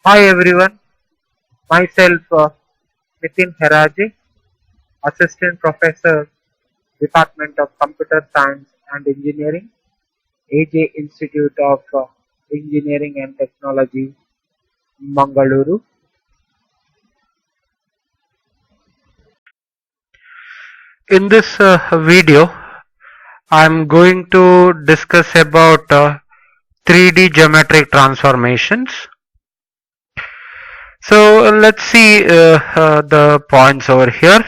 Hi everyone, myself Nitin Heraji, Assistant Professor, Department of Computer Science and Engineering, AJ Institute of Engineering and Technology, Mangaluru. In this video, I am going to discuss about 3D geometric transformations. So let's see the points over here.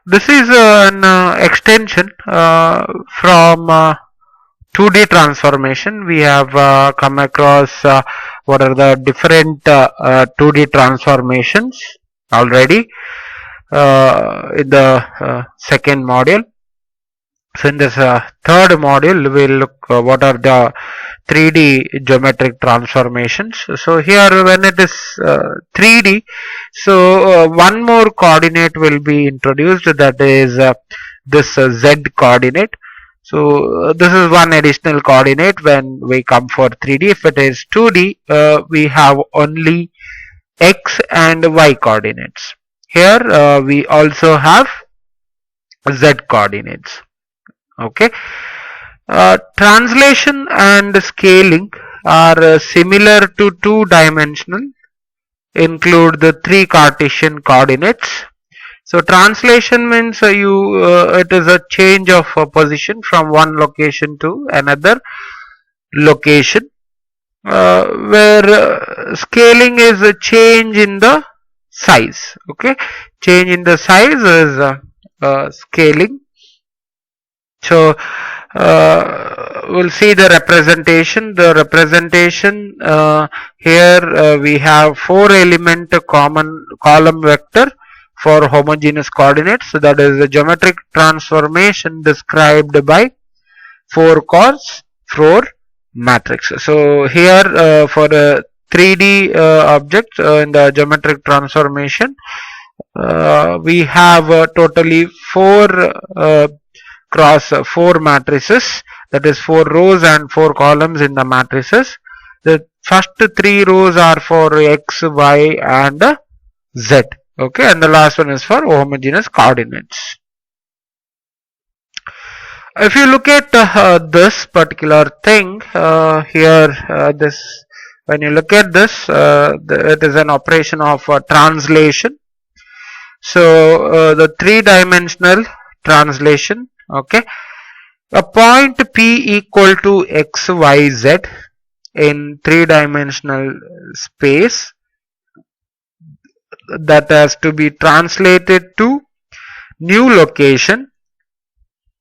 This is an extension from 2D transformation. We have come across what are the different 2D transformations already in the second module. So in this third module, we will look what are the 3D geometric transformations. So here when it is 3D, so one more coordinate will be introduced, that is this Z coordinate. So this is one additional coordinate when we come for 3D. If it is 2D, we have only X and Y coordinates. Here we also have Z coordinates. Okay. Translation and scaling are similar to two-dimensional, include the three Cartesian coordinates. So translation means it is a change of position from one location to another location, where scaling is a change in the size. Okay, change in the size is scaling. So we'll see the representation. The representation here we have four element common column vector for homogeneous coordinates. So that is the geometric transformation described by 4 cos 4 matrix. So here for the 3D object in the geometric transformation, we have totally 4 cross 4 matrices, that is 4 rows and 4 columns in the matrices. The first 3 rows are for x, y and z. Okay, and the last one is for homogeneous coordinates. If you look at this particular thing here, this when you look at this, it is an operation of translation. So the three-dimensional translation. Okay, a point P equal to x, y, z in three-dimensional space, that has to be translated to new location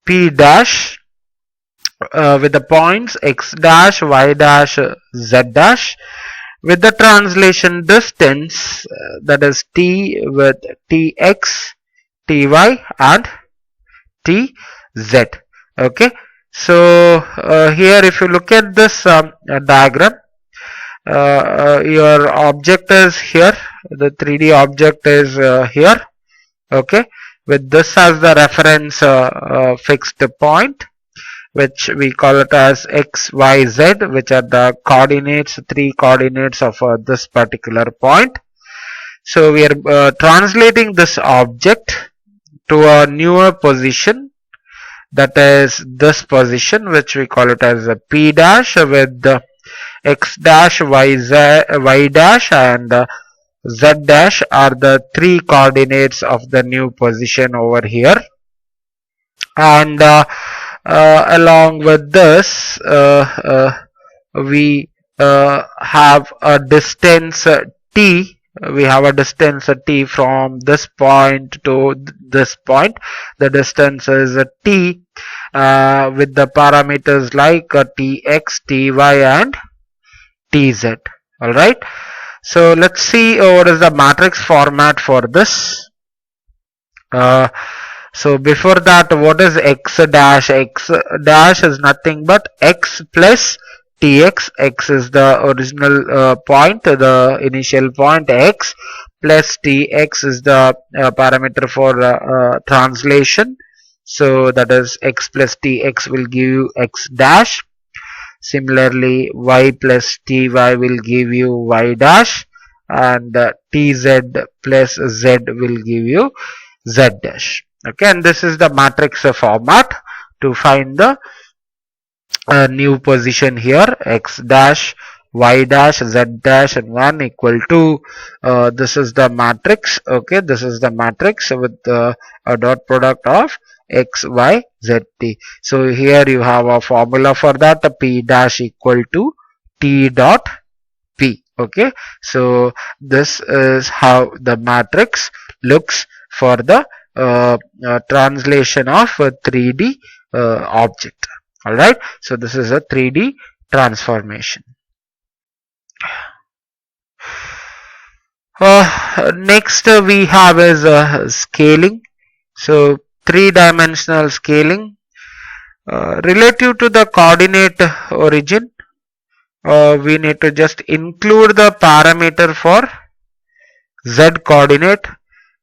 P dash with the points x dash, y dash, z dash, with the translation distance that is t with tx, ty and tz. Okay, so here if you look at this diagram, your object is here, the 3D object is here. Okay, with this as the reference fixed point, which we call it as x, y, z, which are the coordinates, 3 coordinates of this particular point. So we are translating this object to a newer position, that is this position, which we call it as a P dash, with the x dash, y dash and z dash are the 3 coordinates of the new position over here. And along with this we have a distance t. We have a distance t from this point to this point. The distance is t with the parameters like tx, ty and tz. Alright, so let's see what is the matrix format for this. So before that, what is x dash? X dash is nothing but x plus tx. X is the original point, the initial point x, plus tx is the parameter for translation. So that is x plus tx will give you x dash. Similarly, y plus ty will give you y dash, and tz plus z will give you z dash. Okay, and this is the matrix format to find the new position here. X dash, y dash, z dash, and 1 equal to this is the matrix. Okay, this is the matrix with a dot product of x, y, z, t. So here you have a formula for that. P dash equal to t dot p. Okay, so this is how the matrix looks for the translation of a 3D object. Alright, so this is a 3D transformation. Next we have is scaling. So three-dimensional scaling relative to the coordinate origin. We need to just include the parameter for z coordinate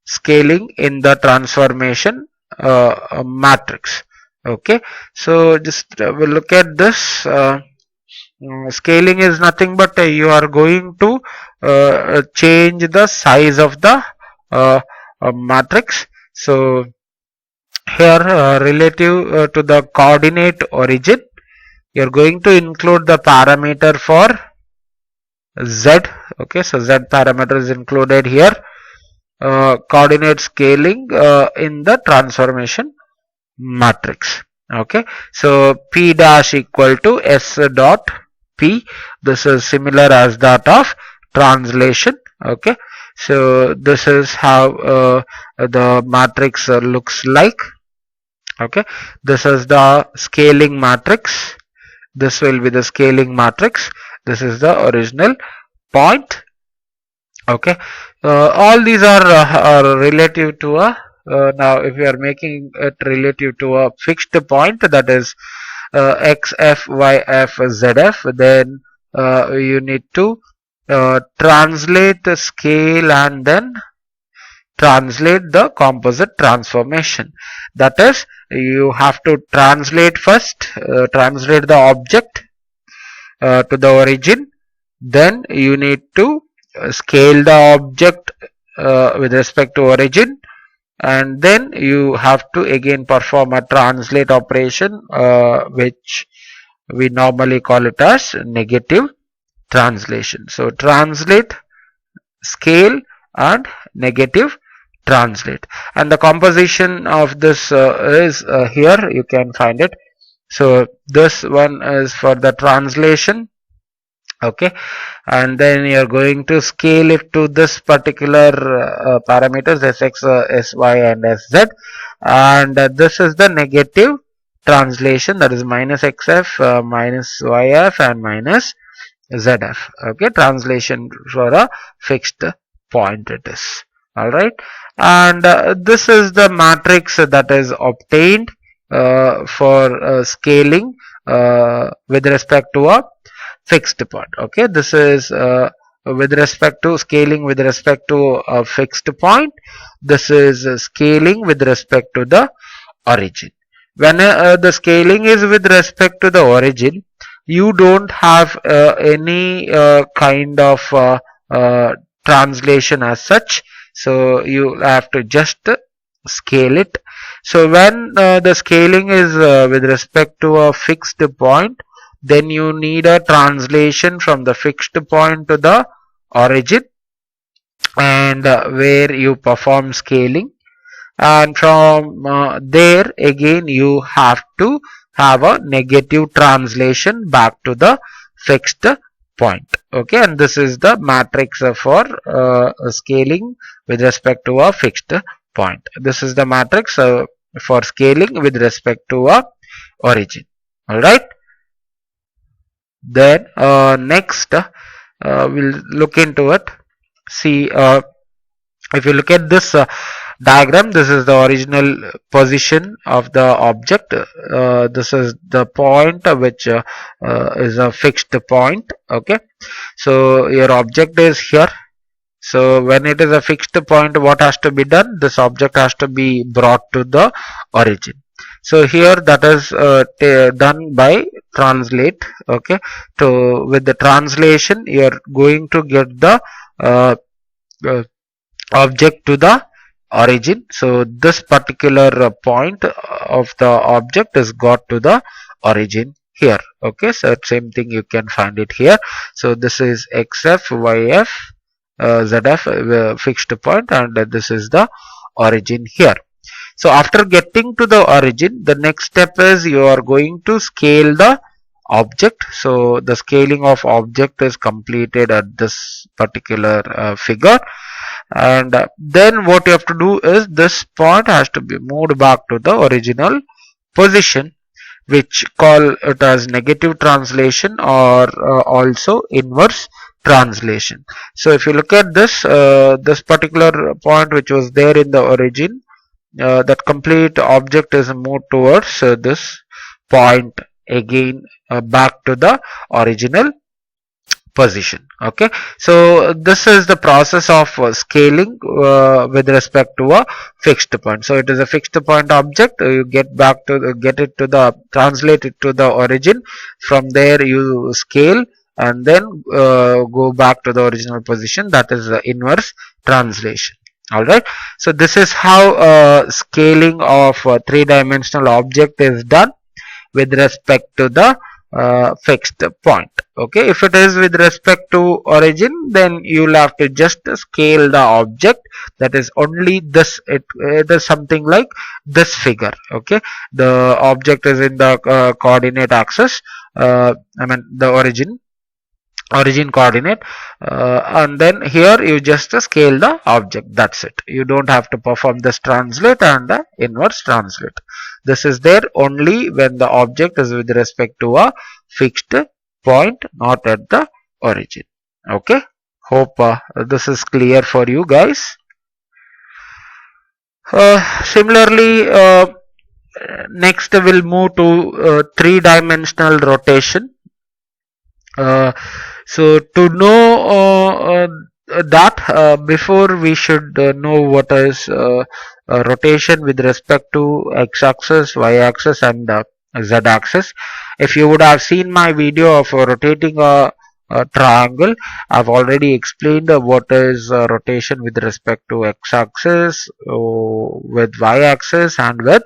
scaling in the transformation matrix. Okay, so just we'll look at this. Scaling is nothing but you are going to change the size of the matrix. So here relative to the coordinate origin, you are going to include the parameter for z. Okay, so z parameter is included here. Coordinate scaling in the transformation matrix. Okay, so p dash equal to s dot p. This is similar as that of translation. Okay, so this is how the matrix looks like. Okay, this is the scaling matrix. This will be the scaling matrix. This is the original point. Okay, all these are relative to a now if you are making it relative to a fixed point, that is xf, yf, zf, then you need to translate the scale and then translate the composite transformation. That is, you have to translate first, translate the object to the origin, then you need to scale the object with respect to origin, and then you have to again perform a translate operation which we normally call it as negative translation. So translate, scale, and negative translate, and the composition of this is here you can find it. So this one is for the translation. Okay, and then you are going to scale it to this particular parameters sx, sy, and sz, and this is the negative translation, that is minus xf, minus yf, and minus zf. Okay, translation for a fixed point it is. Alright, and this is the matrix that is obtained for scaling with respect to a fixed point. Okay, this is with respect to scaling with respect to a fixed point. This is scaling with respect to the origin. When the scaling is with respect to the origin, you don't have any kind of translation as such, so you have to just scale it. So when the scaling is with respect to a fixed point, then you need a translation from the fixed point to the origin, and where you perform scaling, and from there again you have to have a negative translation back to the fixed point. Okay, and this is the matrix for scaling with respect to a fixed point. This is the matrix for scaling with respect to a origin. Alright, then next we'll look into it. See, if you look at this diagram, this is the original position of the object. This is the point which is a fixed point. Okay, so your object is here. So when it is a fixed point, what has to be done? This object has to be brought to the origin. So here that is done by translate. Okay, so with the translation you are going to get the uh, uh, object to the origin. So this particular point of the object is got to the origin here. Okay, so same thing you can find it here. So this is xf, yf, zf fixed point, and this is the origin here. So after getting to the origin, the next step is you are going to scale the object. So the scaling of object is completed at this particular figure, and then what you have to do is this point has to be moved back to the original position, which call it as negative translation or also inverse translation. So if you look at this this particular point which was there in the origin, that complete object is moved towards this point again, back to the original position. Okay, so this is the process of scaling with respect to a fixed point. So it is a fixed point object, you get back to get it to the translate it to the origin. From there you scale and then go back to the original position, that is the inverse translation. Alright, so this is how scaling of a three-dimensional object is done with respect to the fixed point. Okay, if it is with respect to origin, then you will have to just scale the object, that is only this, it is something like this figure. Okay, the object is in the coordinate axis, I mean the origin coordinate, and then here you just scale the object, that's it. You don't have to perform this translate and the inverse translate. This is there only when the object is with respect to a fixed point, not at the origin. Okay, hope this is clear for you guys. Similarly, next we'll move to three-dimensional rotation. So to know that, before we should know what is rotation with respect to x-axis, y-axis, and z-axis. If you would have seen my video of rotating a triangle, I've already explained what is rotation with respect to x-axis, with y-axis, and with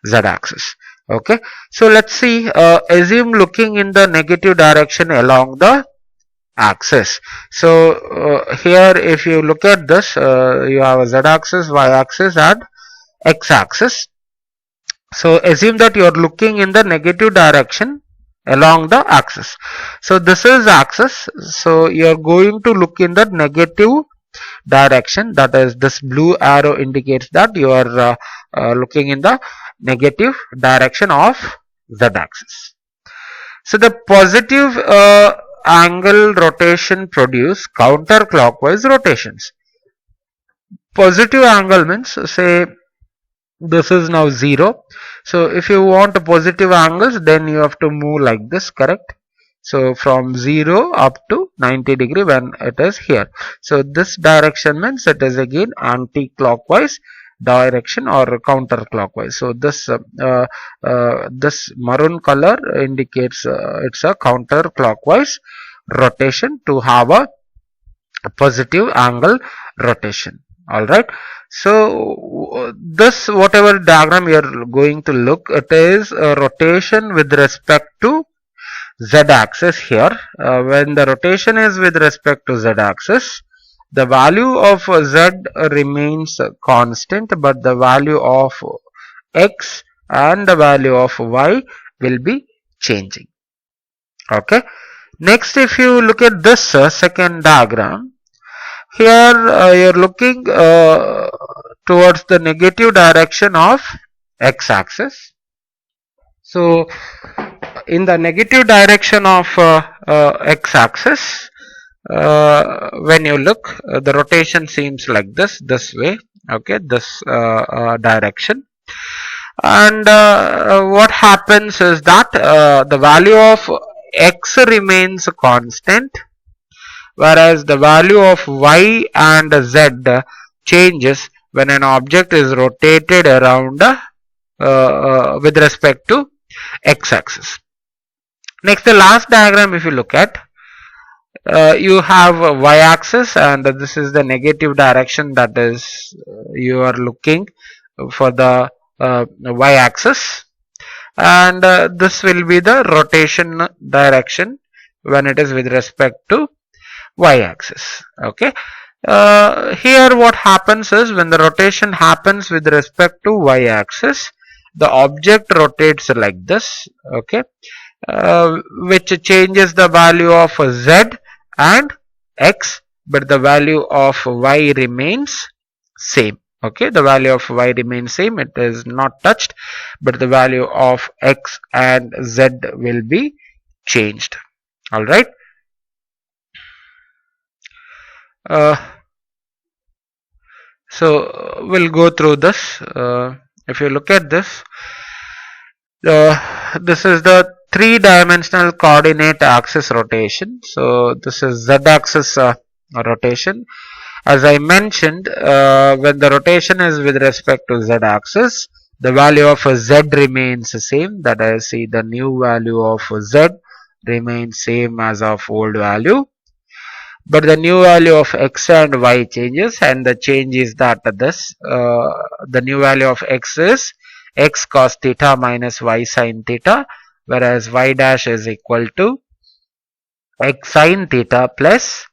z-axis. Okay, so let's see, assume looking in the negative direction along the axis. So here if you look at this, you have a z-axis, y-axis, and x-axis. So assume that you are looking in the negative direction along the axis. So this is axis, so you are going to look in the negative direction, that is this blue arrow indicates that you are looking in the negative direction of z-axis. So the positive angle rotation produce counterclockwise rotations. Positive angle means, say this is now 0. So if you want a positive angles, then you have to move like this, correct? So from 0 up to 90 degree when it is here. So this direction means it is again anti-clockwise direction or counterclockwise. So this this maroon color indicates it's a counterclockwise rotation to have a positive angle rotation. Alright, so this whatever diagram you are going to look, it is a rotation with respect to z-axis here. When the rotation is with respect to z-axis, the value of z remains constant, but the value of x and the value of y will be changing. Okay, next if you look at this second diagram, here you are looking towards the negative direction of x-axis. So in the negative direction of x-axis, when you look, the rotation seems like this way. Okay, this direction, and what happens is that the value of x remains constant, whereas the value of y and z changes when an object is rotated around with respect to x-axis. Next, the last diagram, if you look at, you have a y-axis, and this is the negative direction, that is you are looking for the y-axis, and this will be the rotation direction when it is with respect to y-axis. Okay. Here what happens is, when the rotation happens with respect to y-axis, the object rotates like this. Okay. Which changes the value of z and x, but the value of y remains same. Okay, the value of y remains same, it is not touched, but the value of x and z will be changed. All right. So we'll go through this. If you look at this, this is the three-dimensional coordinate axis rotation. So this is z-axis rotation. As I mentioned, when the rotation is with respect to z-axis, the value of z remains the same. That is, see, the new value of z remains same as of old value, but the new value of x and y changes, and the change is that this the new value of x is x cos theta minus y sin theta, whereas y dash is equal to x sin theta plus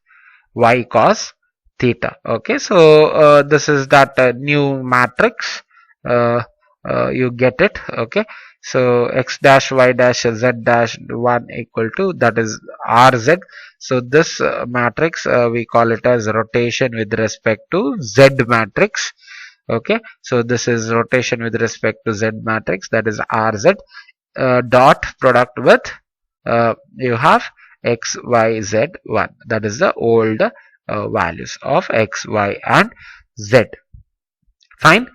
y cos theta. Okay, so this is that new matrix, you get it. Okay, so x dash y dash z dash 1 equal to, that is rz. So this matrix we call it as rotation with respect to z matrix. Okay, so this is rotation with respect to z matrix, that is rz, dot product with you have x y z 1, that is the old values of x, y and z. Fine.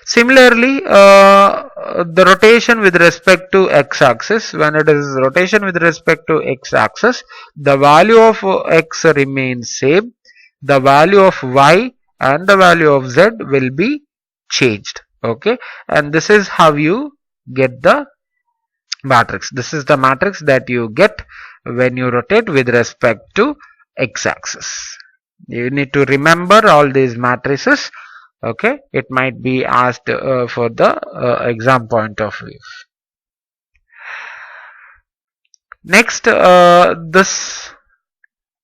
Similarly, the rotation with respect to x-axis, when it is rotation with respect to x-axis, the value of x remains same, the value of y and the value of z will be changed. Okay, and this is how you get the matrix. This is the matrix that you get when you rotate with respect to x-axis. You need to remember all these matrices. Okay, it might be asked for the exam point of view. Next, this,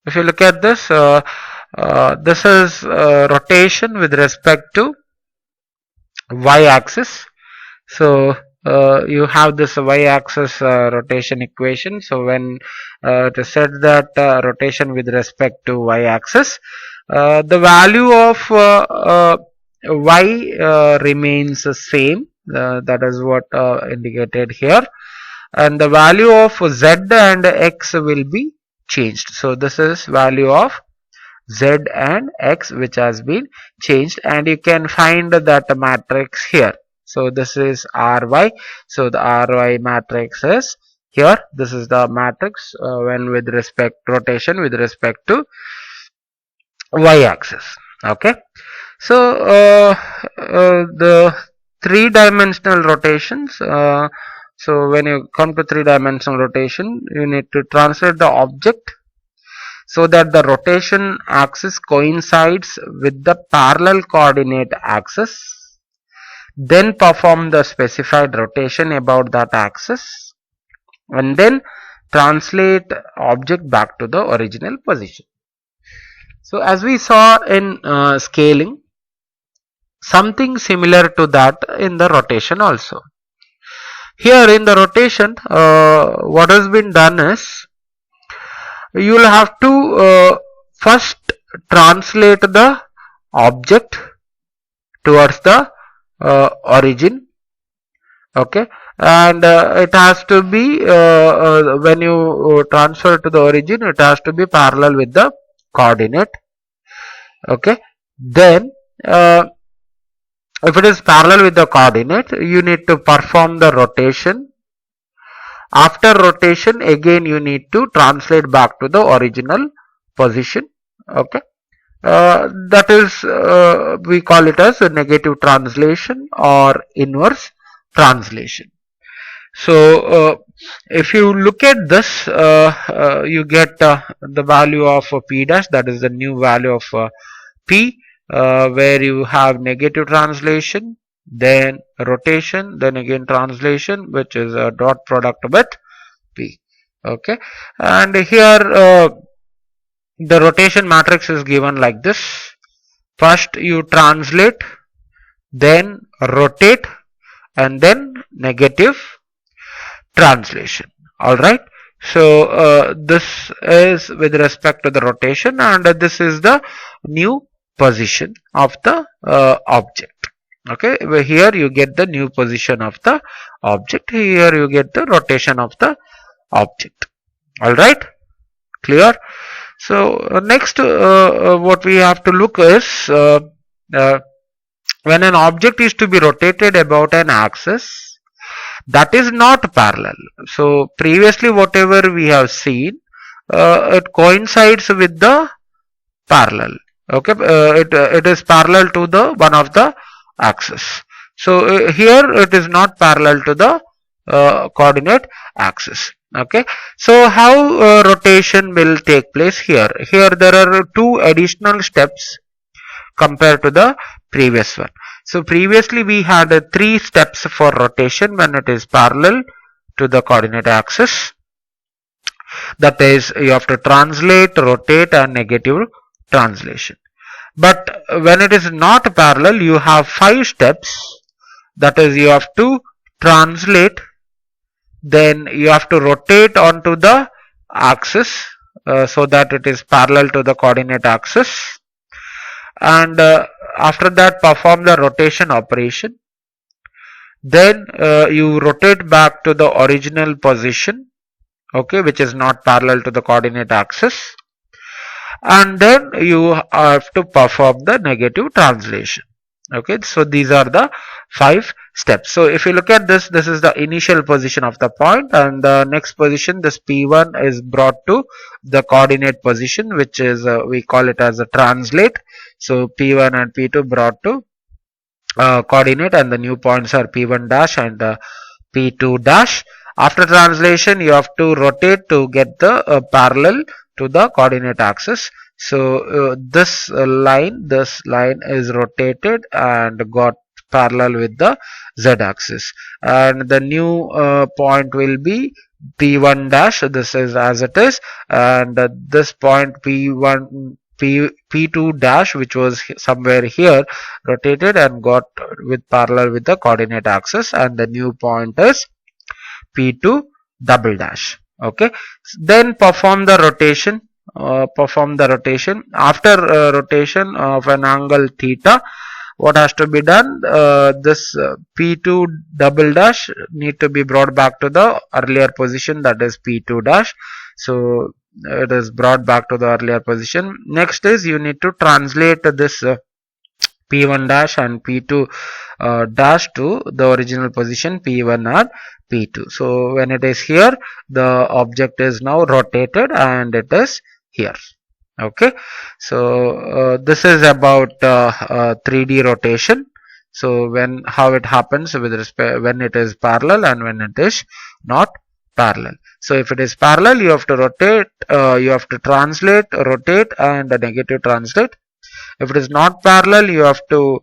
if you look at this, this is rotation with respect to y-axis. So you have this y-axis rotation equation. So when to set that rotation with respect to y-axis, the value of y remains the same, that is what indicated here, and the value of z and x will be changed. So this is value of z and x which has been changed, and you can find that matrix here. So this is ry, so the ry matrix is here. This is the matrix when with respect rotation with respect to y-axis. Okay, so the three-dimensional rotations, so when you come to three-dimensional rotation, you need to translate the object so that the rotation axis coincides with the parallel coordinate axis, then perform the specified rotation about that axis, and then translate object back to the original position. So as we saw in scaling, something similar to that in the rotation also. Here in the rotation, what has been done is, you will have to first translate the object towards the origin. Okay, and it has to be when you transfer to the origin, it has to be parallel with the coordinate. Okay, then if it is parallel with the coordinate, you need to perform the rotation. After rotation, again you need to translate back to the original position. Okay, that is we call it as a negative translation or inverse translation. So if you look at this, you get the value of p dash, that is the new value of p, where you have negative translation, then rotation, then again translation, which is a dot product with p. Okay, and here the rotation matrix is given like this. First you translate, then rotate, and then negative translation. Alright. So this is with respect to the rotation, and this is the new position of the object. Okay, here you get the new position of the object, here you get the rotation of the object. Alright, clear? So next what we have to look is uh, when an object is to be rotated about an axis that is not parallel. So previously whatever we have seen, it coincides with the parallel. Okay, it is parallel to the one of the axis. So here it is not parallel to the coordinate axis. Okay, so how rotation will take place here? Here there are two additional steps compared to the previous one. So previously we had 3 steps for rotation when it is parallel to the coordinate axis. That is, you have to translate, rotate, and negative translation. But when it is not parallel, you have 5 steps. That is, you have to translate, then you have to rotate onto the axis so that it is parallel to the coordinate axis, and after that perform the rotation operation. Then you rotate back to the original position, okay, which is not parallel to the coordinate axis, and then you have to perform the negative translation. Okay, so these are the 5 steps. So if you look at this, this is the initial position of the point, and the next position, this p1 is brought to the coordinate position, which is we call it as a translate. So p1 and p2 brought to coordinate, and the new points are p1 dash and p2 dash. After translation, you have to rotate to get the parallel to the coordinate axis. So this line is rotated and got parallel with the z-axis, and the new point will be p1 dash. This is as it is, and this point p1 p2 dash, which was somewhere here, rotated and got with parallel with the coordinate axis, and the new point is p2 double dash. Okay, then perform the rotation. After rotation of an angle theta, what has to be done? This p2 double dash need to be brought back to the earlier position, that is p2 dash. So it is brought back to the earlier position. Next is you need to translate this p1 dash and p2 dash to the original position p1 and p2. So when it is here, the object is now rotated and it is here. Okay, so this is about 3D rotation. So how it happens with respect when it is parallel and when it is not parallel. So if it is parallel, you have to rotate, you have to translate, rotate, and negative translate. If it is not parallel, you have to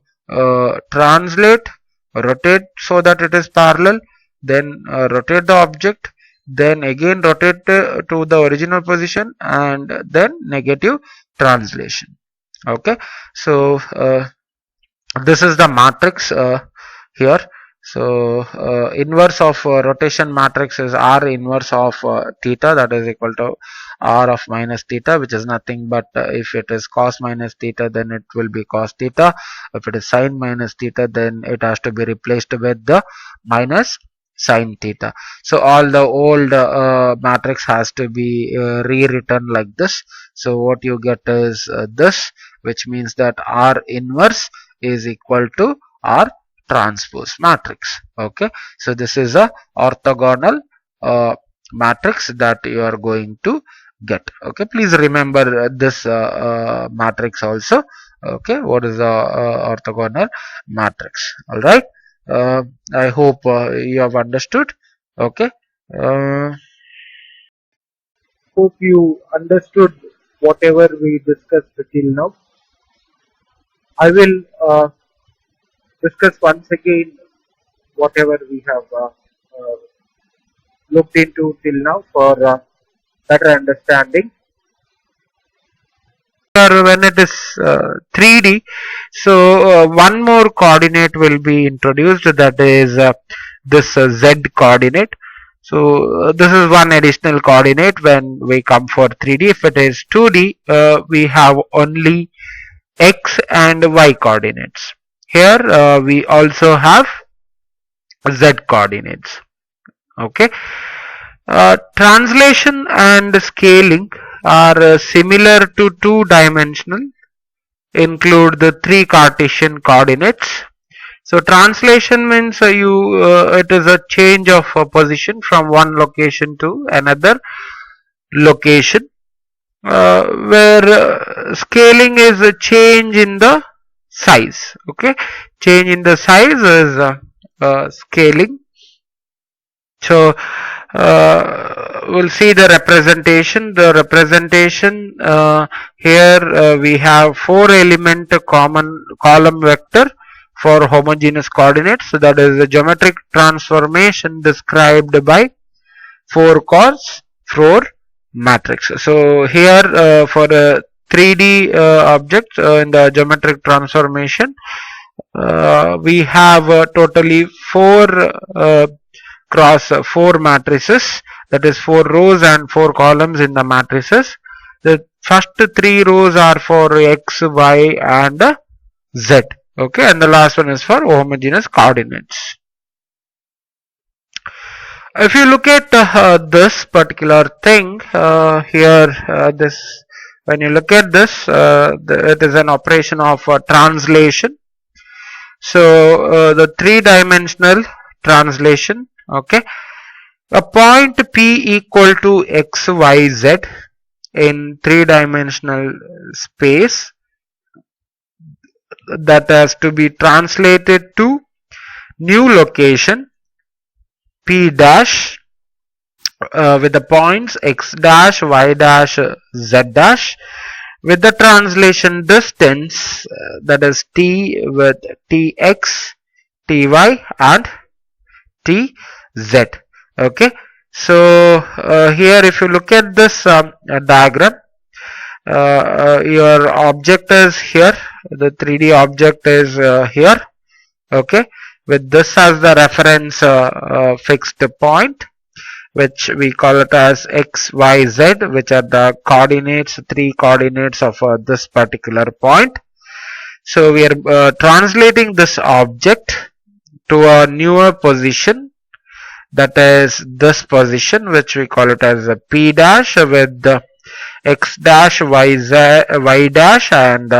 translate, rotate so that it is parallel, then rotate the object, then again rotate to the original position, and then negative translation. Okay, so this is the matrix here. So inverse of rotation matrix is r inverse of theta, that is equal to r of minus theta, which is nothing but if it is cos minus theta, then it will be cos theta. If it is sin minus theta, then it has to be replaced with the minus sin theta. So all the old matrix has to be rewritten like this. So what you get is this, which means that r inverse is equal to r transpose matrix. Okay, so this is a orthogonal matrix that you are going to get. Okay, please remember this matrix also. Okay, what is the orthogonal matrix? All right. I hope you have understood. Okay. Uh, hope you understood whatever we discussed till now. I will discuss once again whatever we have looked into till now for better understanding. When it is 3D, so one more coordinate will be introduced, that is this Z coordinate. So this is one additional coordinate when we come for 3D. If it is 2D, we have only X and Y coordinates. Here we also have Z coordinates. Okay. Translation and scaling are similar to two-dimensional, include the three Cartesian coordinates. So translation means it is a change of position from one location to another location, where scaling is a change in the size. Okay, change in the size is scaling. So we'll see the representation. The representation here we have 4-element common column vector for homogeneous coordinates. So that is a geometric transformation described by 4 cos 4 matrix. So here for a 3D object in the geometric transformation, we have totally 4 cross 4 matrices, that is 4 rows and 4 columns in the matrices. The first 3 rows are for x, y and z. Okay, and the last one is for homogeneous coordinates. If you look at this particular thing here, this when you look at this, it is an operation of translation. So the 3-dimensional translation. Okay, a point P equal to x, y, z in 3-dimensional space, that has to be translated to new location P dash with the points x dash, y dash, z dash, with the translation distance that is t with tx, ty and tz. Okay, so here if you look at this diagram, your object is here, the 3D object is here. Okay, with this as the reference fixed point, which we call it as x, y, z, which are the coordinates, 3 coordinates of this particular point. So we are translating this object to a newer position, that is this position, which we call it as a P dash, with the x dash, y dash and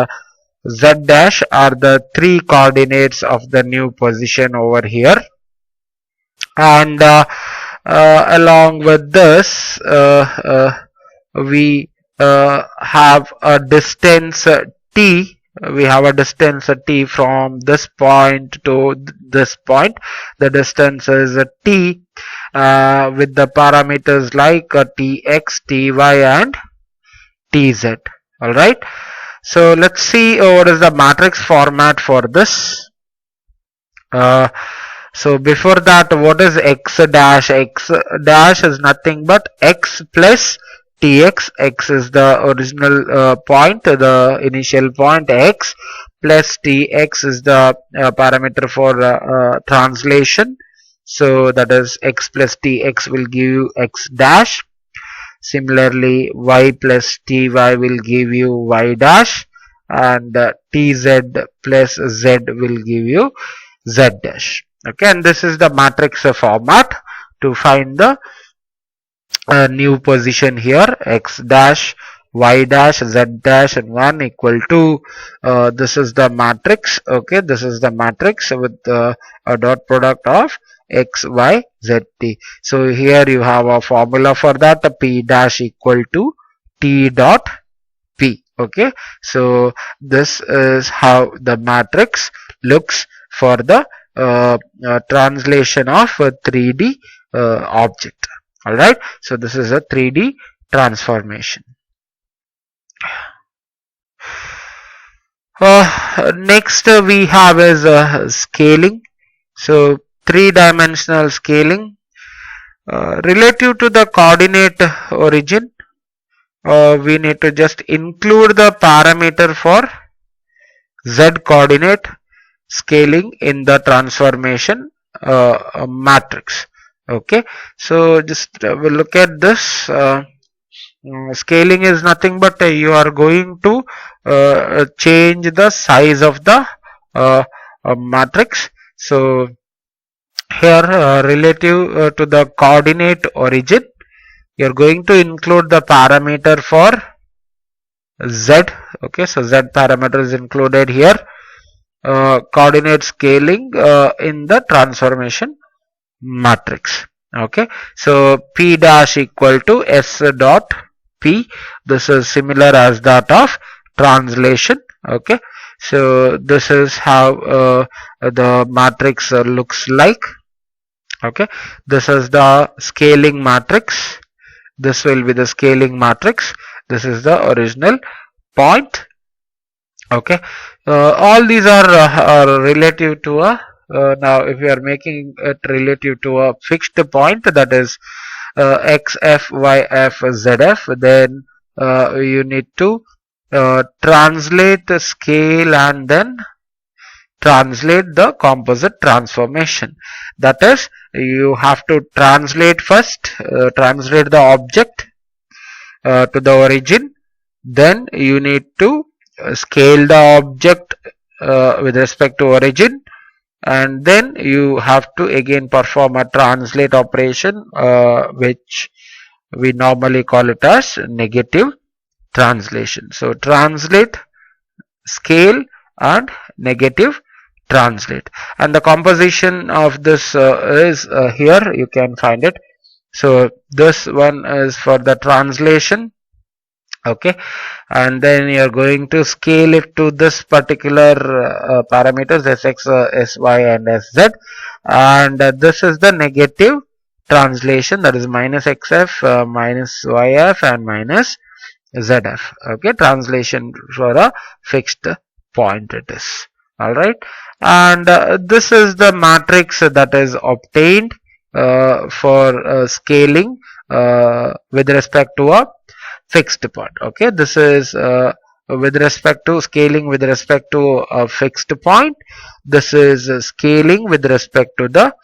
z dash are the 3 coordinates of the new position over here. And along with this we have a distance t. We have a distance t from this point to this point. The distance is t with the parameters like tx, ty and tz. Alright. So let's see what is the matrix format for this. So before that, what is x dash? X dash is nothing but x plus tx. X is the original point, the initial point x, plus tx is the parameter for translation. So that is x plus tx will give you x dash. Similarly, y plus ty will give you y dash, and tz plus z will give you z dash. Okay, and this is the matrix format to find the new position here, x dash, y dash, z dash and 1 equal to this is the matrix. Okay, this is the matrix with a dot product of x, y, z, t. So here you have a formula for that, p dash equal to t dot p. Okay, so this is how the matrix looks for the translation of a 3D object. Alright, so this is a 3D transformation. Next we have is scaling. So three-dimensional scaling relative to the coordinate origin. We need to just include the parameter for z coordinate scaling in the transformation matrix. Okay, so just we'll look at this. Scaling is nothing but you are going to change the size of the matrix. So here relative to the coordinate origin, you are going to include the parameter for z. Okay, so z parameter is included here. Coordinate scaling in the transformation matrix. Okay, so p dash equal to s dot p. This is similar as that of translation. Okay, so this is how the matrix looks like. Okay, this is the scaling matrix. This will be the scaling matrix. This is the original point. Okay, all these are relative to a now if you are making it relative to a fixed point, that is xf, yf, zf, then you need to translate the scale and then translate the composite transformation. That is, you have to translate first, translate the object to the origin, then you need to scale the object with respect to origin, and then you have to again perform a translate operation which we normally call it as negative translation. So translate, scale and negative translate, and the composition of this is here you can find it. So this one is for the translation. Okay, and then you are going to scale it to this particular parameters sx, sy and sz, and this is the negative translation, that is minus xf, minus yf and minus zf. Okay, translation for a fixed point it is. Alright, and this is the matrix that is obtained for scaling with respect to a fixed point. Okay, this is with respect to scaling with respect to a fixed point. This is scaling with respect to the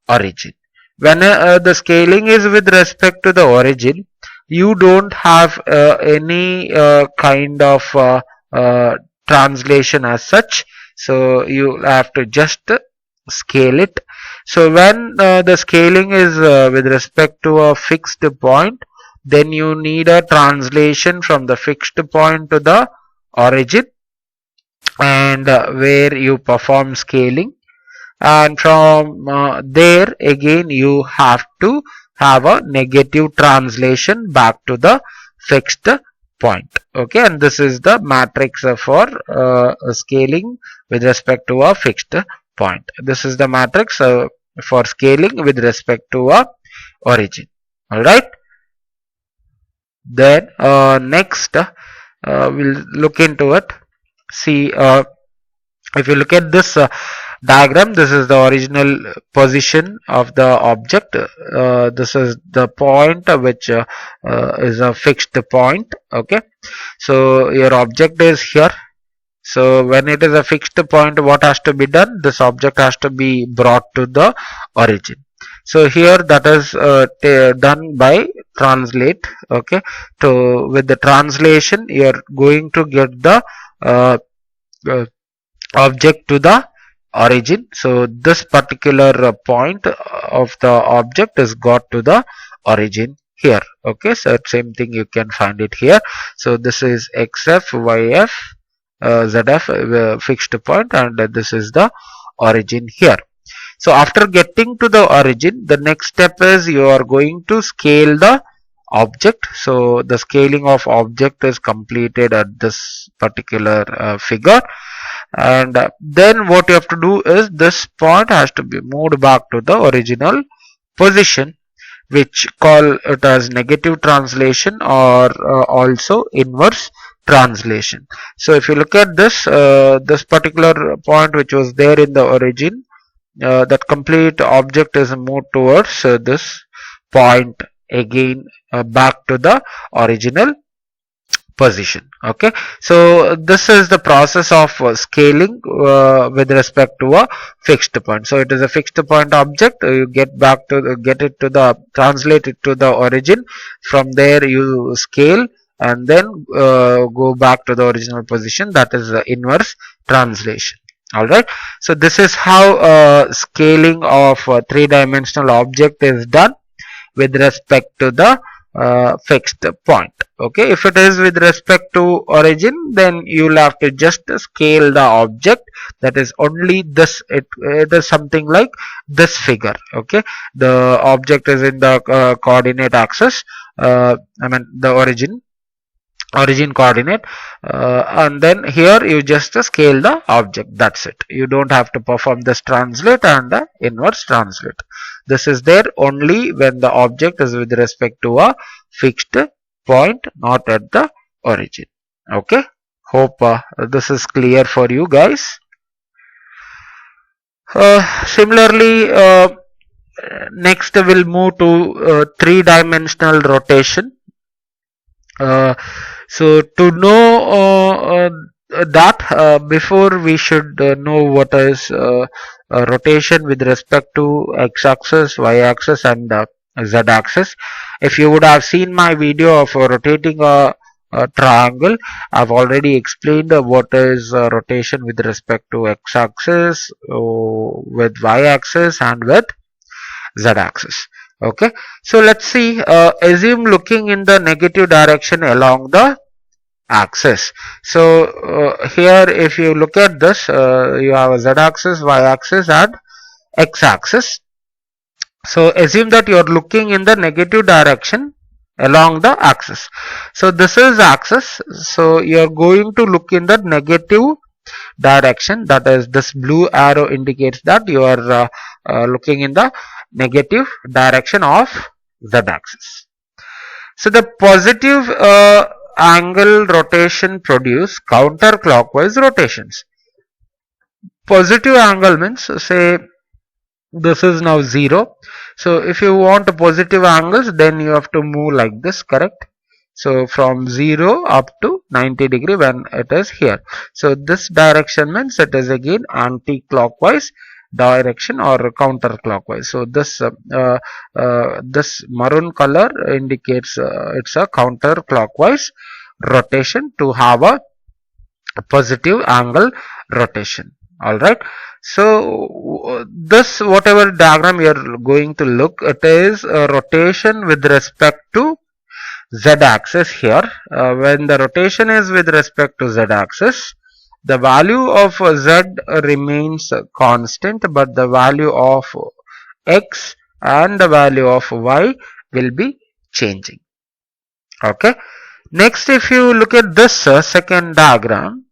origin. When the scaling is with respect to the origin, you don't have any kind of translation as such. So you have to just scale it. So when the scaling is with respect to a fixed point, then you need a translation from the fixed point to the origin, and where you perform scaling, and from there again you have to have a negative translation back to the fixed point. Okay, and this is the matrix for scaling with respect to a fixed point. This is the matrix for scaling with respect to a origin. Alright, then next we'll look into it. See, if you look at this diagram, this is the original position of the object. This is the point which is a fixed point. Okay, so your object is here. So when it is a fixed point, what has to be done? This object has to be brought to the origin. So here that is done by translate. Okay, so with the translation you are going to get the object to the origin. So this particular point of the object is got to the origin here. Okay, so same thing you can find it here. So this is xf, yf, zf fixed point, and this is the origin here. So after getting to the origin, the next step is you are going to scale the object. So the scaling of object is completed at this particular figure, and then what you have to do is this point has to be moved back to the original position, which call it as negative translation or also inverse translation. So if you look at this this particular point which was there in the origin, that complete object is moved towards this point again back to the original position. Okay, so this is the process of scaling with respect to a fixed point. So it is a fixed point object, you get back to get it to the translate it to the origin, from there you scale and then go back to the original position, that is the inverse translation. Alright, so this is how scaling of a three-dimensional object is done with respect to the fixed point. Okay, if it is with respect to origin, then you will have to just scale the object, that is only this, it is something like this figure. Okay, the object is in the coordinate axis, I mean the origin coordinate, and then here you just scale the object, that's it. You don't have to perform this translate and the inverse translate. This is there only when the object is with respect to a fixed point, not at the origin. Okay, hope this is clear for you guys. Similarly, next we'll move to three-dimensional rotation. So to know that, before we should know what is rotation with respect to x-axis, y-axis and z-axis. If you would have seen my video of rotating a triangle, I've already explained what is rotation with respect to x-axis, with y-axis and with z-axis. Okay, so let's see, assume looking in the negative direction along the axis. So here if you look at this, you have a z-axis, y-axis and x-axis. So assume that you are looking in the negative direction along the axis. So this is axis, so you are going to look in the negative direction, that is this blue arrow indicates that you are looking in the negative direction of z-axis. So the positive angle rotation produce counterclockwise rotations. Positive angle means, say this is now 0. So if you want a positive angles, then you have to move like this, correct? So from 0 up to 90 degree when it is here. So this direction means it is again anti-clockwise direction or counterclockwise. So this this maroon color indicates it's a counterclockwise rotation to have a positive angle rotation. All right, so this whatever diagram you are going to look, it is a rotation with respect to z-axis here. When the rotation is with respect to z-axis, the value of z remains constant, but the value of x and the value of y will be changing. Okay, next if you look at this second diagram,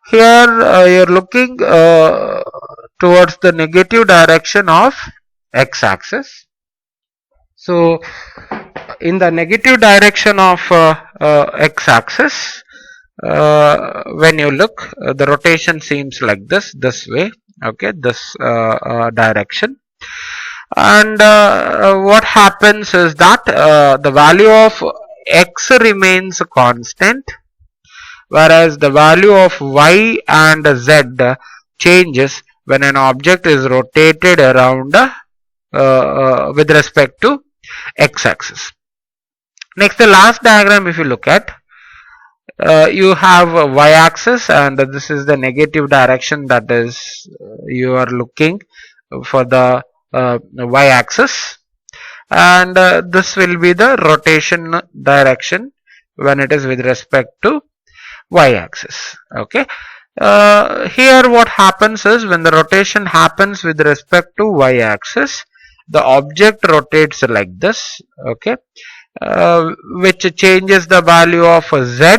here you are looking towards the negative direction of x-axis. So in the negative direction of x-axis, when you look, the rotation seems like this way. Okay, this direction, and what happens is that the value of x remains constant, whereas the value of y and z changes when an object is rotated around with respect to x-axis. Next, the last diagram if you look at, you have a y-axis and this is the negative direction, that is you are looking for the y-axis, and this will be the rotation direction when it is with respect to y-axis. Okay, here what happens is when the rotation happens with respect to y-axis, the object rotates like this. Okay, which changes the value of z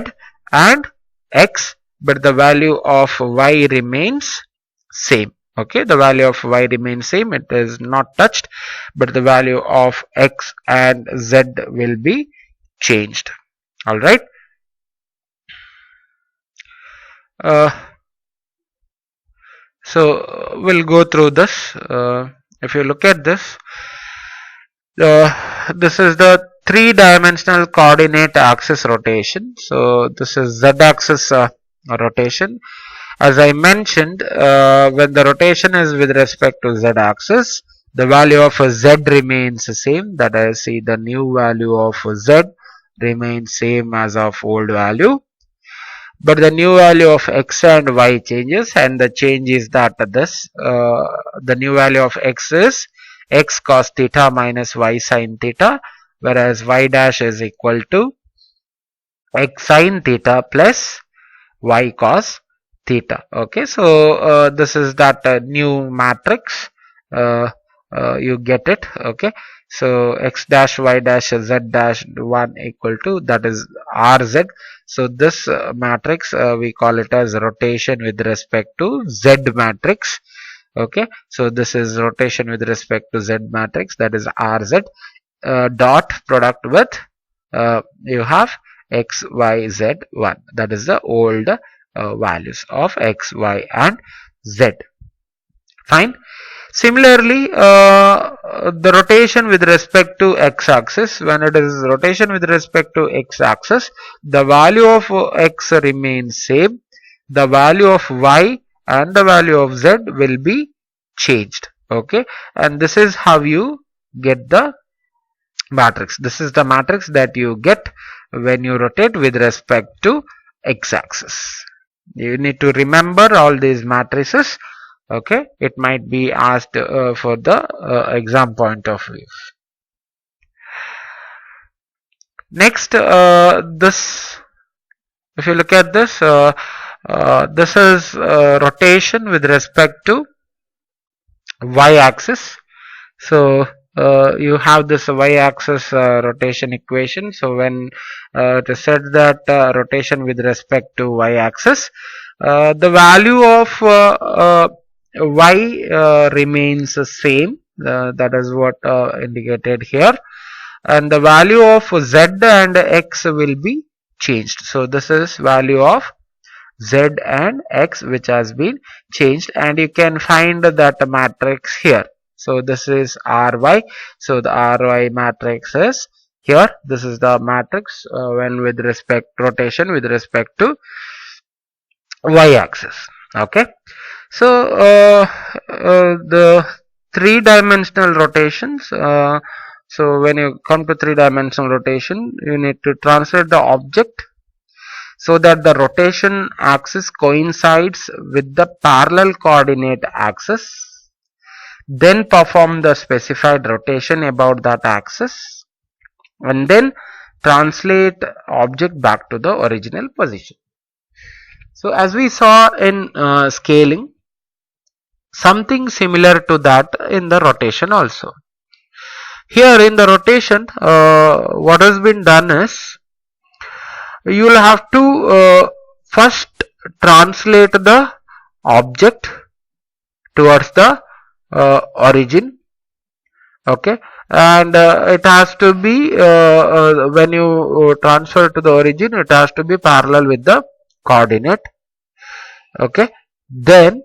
and x but the value of y remains same. Okay, the value of y remains same, it is not touched, but the value of x and z will be changed. All right. So we'll go through this. If you look at this, this is the three-dimensional coordinate axis rotation. So this is z-axis rotation. As I mentioned, when the rotation is with respect to z-axis, the value of z remains the same. That is, see, the new value of z remains same as of old value, but the new value of x and y changes, and the change is that the new value of x is x cos theta minus y sin theta, whereas y dash is equal to x sin theta plus y cos theta. Okay, so this is that new matrix. You get it. Okay, so x dash y dash z dash 1 equal to, that is rz. So this matrix we call it as rotation with respect to z matrix. Okay, so this is rotation with respect to z matrix, that is rz, dot product with you have x y z 1, that is the old values of x, y and z. Fine. Similarly, the rotation with respect to x-axis, when it is rotation with respect to x-axis, the value of x remains same, the value of y and the value of z will be changed. Okay, and this is how you get the matrix. This is the matrix that you get when you rotate with respect to x-axis. You need to remember all these matrices. Okay, it might be asked for the exam point of view. Next, this, if you look at this, this is rotation with respect to y-axis. So you have this y-axis rotation equation. So when it is said that rotation with respect to y-axis, the value of y remains the same, that is what indicated here, and the value of z and x will be changed. So this is value of z and x which has been changed, and you can find that matrix here. So this is ry, so the ry matrix is here. This is the matrix when with respect rotation with respect to y-axis. Okay, so the three-dimensional rotations, so when you come to three-dimensional rotation, you need to translate the object so that the rotation axis coincides with the parallel coordinate axis, then perform the specified rotation about that axis, and then translate object back to the original position. So as we saw in scaling, something similar to that in the rotation also. Here in the rotation, what has been done is, you will have to first translate the object towards the origin. Okay, and it has to be when you transfer to the origin, it has to be parallel with the coordinate. Okay, then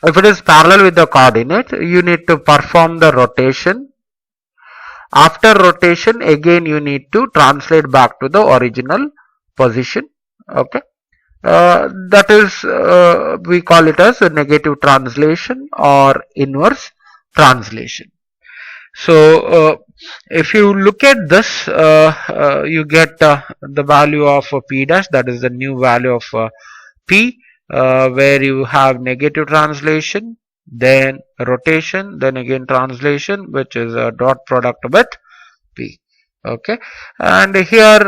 if it is parallel with the coordinate, you need to perform the rotation. After rotation, again you need to translate back to the original position. Okay, that is we call it as a negative translation or inverse translation. So if you look at this, you get the value of p dash, that is the new value of p, where you have negative translation, then rotation, then again translation, which is a dot product with p. Okay, and here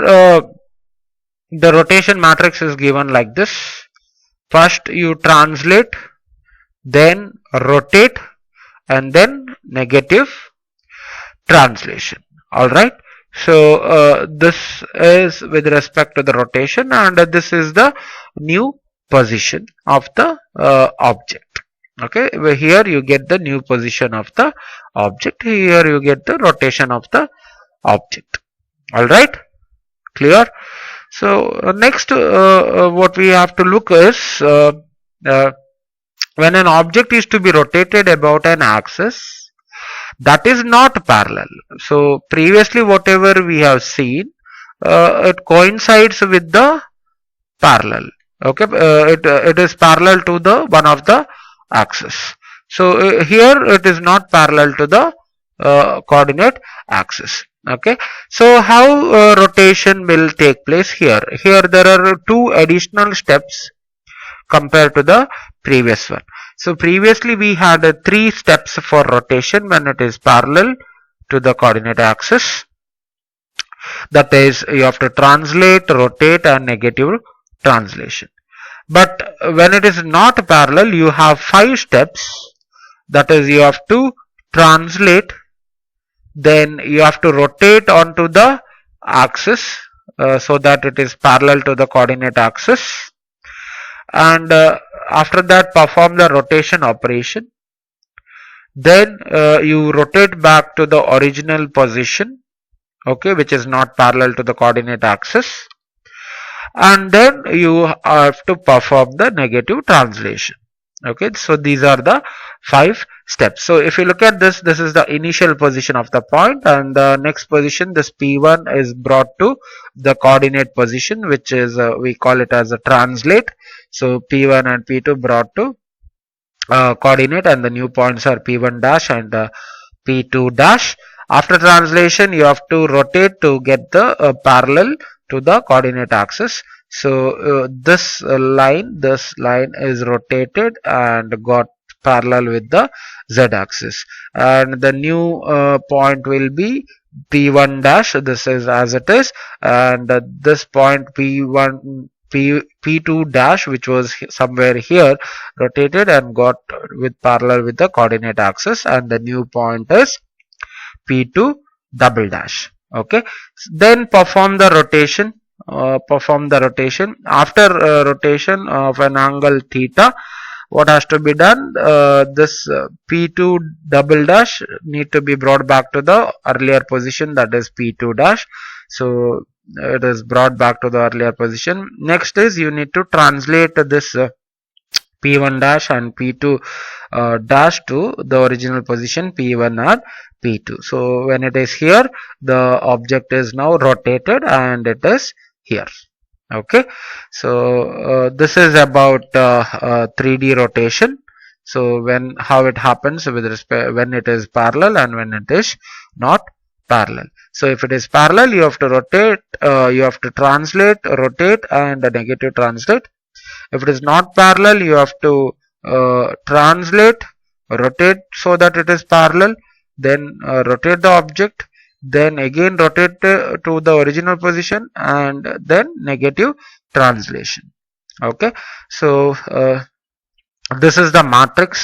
the rotation matrix is given like this. First you translate, then rotate, and then negative translation. Alright, So this is with respect to the rotation, and this is the new position of the object. Okay, where here you get the new position of the object, here you get the rotation of the object. All right, clear? So next what we have to look is uh, when an object is to be rotated about an axis that is not parallel. So previously whatever we have seen, it coincides with the parallel. Okay, it is parallel to the one of the axis. So here it is not parallel to the coordinate axis. Okay, so how rotation will take place here? Here there are two additional steps compared to the previous one. So previously we had three steps for rotation when it is parallel to the coordinate axis. That is, you have to translate, rotate, and negative translation. But when it is not parallel, you have 5 steps. That is, you have to translate, then you have to rotate onto the axis so that it is parallel to the coordinate axis, and after that perform the rotation operation. Then you rotate back to the original position, okay, which is not parallel to the coordinate axis, and then you have to perform the negative translation. Okay, so these are the 5 steps. So if you look at this, this is the initial position of the point, and the next position, this P1 is brought to the coordinate position, which is we call it as a translate. So P1 and P2 brought to coordinate, and the new points are P1 dash and P2 dash. After translation, you have to rotate to get the parallel to the coordinate axis. So this line is rotated and got parallel with the z-axis, and the new point will be P1 dash. This is as it is, and this point P2 dash, which was somewhere here, rotated and got with parallel with the coordinate axis, and the new point is P2 double dash. Okay, then perform the rotation. After rotation of an angle theta, what has to be done? This P2 double dash need to be brought back to the earlier position, that is P2 dash. So it is brought back to the earlier position. Next is you need to translate this P1 dash and P2 dash to the original position P1 and P2. So when it is here, the object is now rotated and it is here. Okay, so this is about 3D rotation. So how it happens with respect when it is parallel and when it is not parallel. So if it is parallel, you have to rotate, you have to translate, rotate, and negative translate. If it is not parallel, you have to translate, rotate so that it is parallel, then rotate the object, then again rotate to the original position, and then negative translation. Okay, so this is the matrix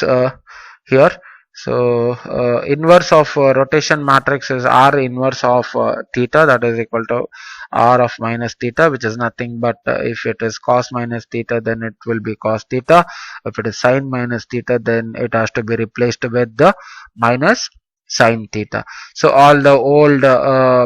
here. So inverse of rotation matrix is R inverse of theta, that is equal to R of minus theta, which is nothing but if it is cos minus theta, then it will be cos theta. If it is sin minus theta, then it has to be replaced with the minus sin theta. So all the old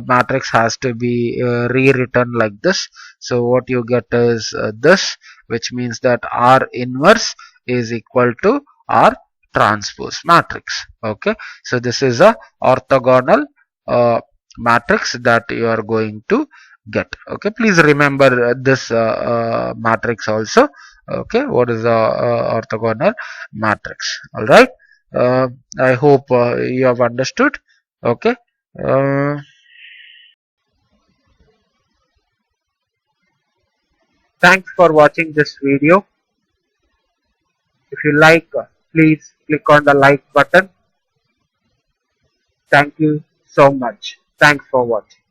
matrix has to be rewritten like this. So what you get is this, which means that R inverse is equal to R transpose matrix. Okay, so this is a orthogonal matrix that you are going to get. Okay, please remember this matrix also. Okay, what is the orthogonal matrix? All right, I hope you have understood. Okay, thanks for watching this video. If you like, please click on the like button. Thank you so much. Thanks for watching.